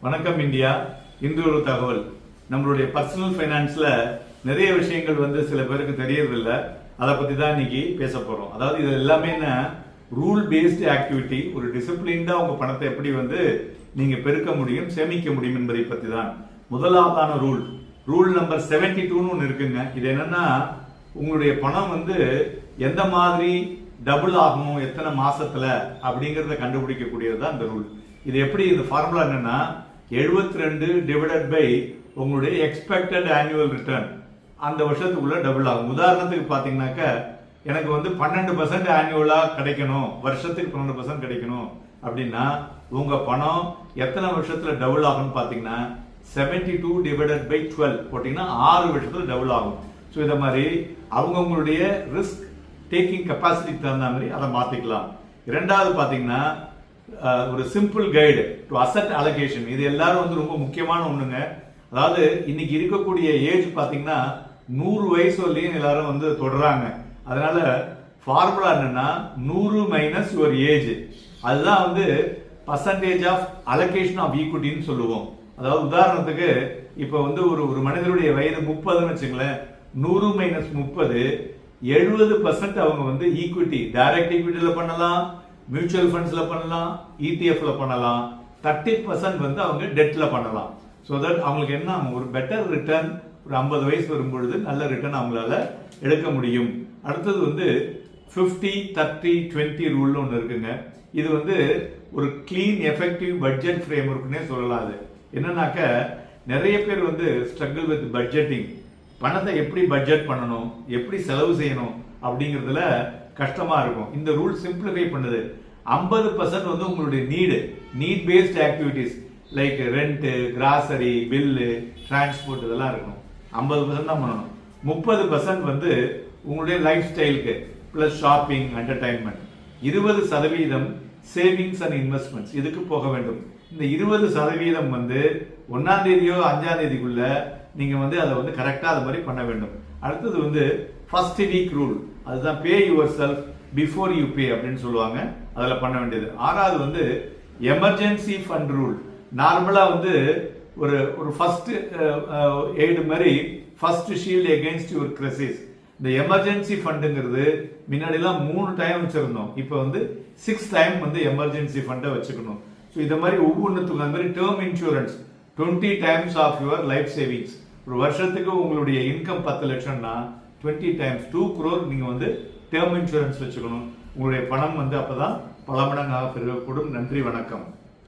வணக்கம் இந்தியா. இன்று ஒரு தகவல். நம்மளுடைய பர்சனல் ஃபைனான்ஸ்ல நிறைய விஷயங்கள் சில பேருக்கு தெரியறதில்ல. அதை பத்தி தான் இன்னைக்கு பேச போறோம். அதாவது இது எல்லாமே என்ன, ரூல் பேஸ்டு ஆக்டிவிட்டி. ஒரு டிசிப்ளின்டா உங்க பணத்தை எப்படி நீங்க பெருக்க முடியும், சேமிக்க முடியும் என்பதை பத்தி தான். முதலாவதான ரூல் நம்பர் 72 ஒன்று இருக்குங்க. இது என்னன்னா, உங்களுடைய பணம் எந்த மாதிரி டபுள் ஆகும், எத்தனை மாசத்துல அப்படிங்கறத கண்டுபிடிக்கக்கூடியது தான் இந்த ரூல். இது எப்படி, இந்த ஃபார்முலா என்னன்னா 72 டிவைடட் பை உங்களுடைய எக்ஸ்பெக்டட் ஆனுவல் ரிட்டர்ன். அந்த வருஷத்துக்குள்ள டபுள் ஆகும். உதாரணத்துக்கு பாத்தீங்கன்னாக்க, எனக்கு 12% ஆனுவலா கிடைக்கணும், வருஷத்துக்கு 12% கிடைக்கணும் அப்படின்னா, உங்க பணம் எத்தனை வருஷத்துல டபுள் ஆகும்னு பாத்தீங்கன்னா 72 டிவைடட் பை 12 போட்டீங்கன்னா 6 வருஷத்துல டபுள் ஆகும். ஸோ இதை மாதிரி அவங்களுடைய ரிஸ்க் டேக்கிங் கெப்பாசிட்டிக்கு தகுந்த மாதிரி அதை மாத்திக்கலாம். இரண்டாவது பாத்தீங்கன்னா, ஒரு simple guide to asset allocation. இது எல்லாரும் ரொம்ப முக்கியமான ஒண்ணுங்க. அதாவது இன்னைக்கு இருக்கக்கூடிய ஏஜ் பாத்தீங்கன்னா 100 வயசு வரலையும் எல்லாரும் தொடர்றாங்க. அதனால ஃபார்முலா என்னன்னா 100 மைனஸ் யுவர் ஏஜ். அதுதான் பர்சன்டேஜ் ஆஃப் அலோகேஷன் ஆஃப் ஈக்விட்டின்னு சொல்லுவோம். அதாவது உதாரணத்துக்கு இப்ப ஒரு மனிதனுடைய வயது 30ன்னு வச்சுங்களேன். 100 மைனஸ் 30 70% அவங்க ஈக்விட்டி, டைரக்ட் ஈக்விட்டில பண்ணலாம், மியூச்சுவல் ஃபண்ட்ஸ்ல பண்ணலாம், இடிஎஃப்ல பண்ணலாம். 30% அவங்க டெட்ல பண்ணலாம். ஸோ தட் அவங்களுக்கு என்ன, ஒரு பெட்டர் ரிட்டர்ன் ஒரு 50 வயசு வரும்பொழுது நல்ல ரிட்டர்ன் அவங்களால எடுக்க முடியும். அடுத்தது 50 30 20 ரூல்னு ஒன்று இருக்குங்க. இது ஒரு கிளீன் எஃபெக்டிவ் பட்ஜெட் ஃப்ரேம் ஒர்க்னே சொல்லலாம். அது என்னன்னாக்க, நிறைய பேர் ஸ்ட்ரகிள் வித் பட்ஜெட்டிங். பணத்தை எப்படி பட்ஜெட் பண்ணணும், எப்படி செலவு செய்யணும் அப்படிங்கிறதுல கஷ்டமா இருக்கும். இந்த ரூல் சிம்பிளிஃபை பண்ணுது. 50% உங்களுடைய need based activities like rent, grocery, bill, transport இதெல்லாம் இருக்கணும். 50% தான் பண்ணணும். 30% உங்களுடைய லைஃப் ஸ்டைலுக்கு plus shopping, entertainment. 20% savings and investments, இதுக்கு போக வேண்டும். இந்த 20% 1ஆம் தேதியோ 5ஆம் தேதிக்குள்ள நீங்க அதை கரெக்டா அது மாதிரி பண்ண வேண்டும். அடுத்தது ஃபர்ஸ்ட் வீக் ரூல். அதுதான் pay yourself before you pay அப்படின்னு சொல்லுவாங்க. அதில் பண்ண வேண்டியது. 6வது எமர்ஜென்சி ஃபண்ட் ரூல். நார்மலா ஒரு ஃபர்ஸ்ட் எய்டு மாதிரி, first shield against your crisis. இந்த எமர்ஜென்சி ஃபண்டுங்கிறது முன்னாடிலாம் 3 டைம் வச்சிருந்தோம். இப்போ 6 டைம் எமர்ஜென்சி ஃபண்டை வச்சுக்கணும். ஸோ இந்த மாதிரி ஒவ்வொன்றுத்துக்கும் அந்த மாதிரி term insurance 20 times of your life savings. ஒரு வருஷத்துக்கு உங்களுடைய இன்கம் 10 லட்சம்னா 20 டைம்ஸ் 2 crore நீங்க டேர்ம் இன்சூரன்ஸ் வச்சுக்கணும். உங்களுடைய பணம் அப்பதான் பல மடங்காக பெருகக்கூடும். நன்றி, வணக்கம்.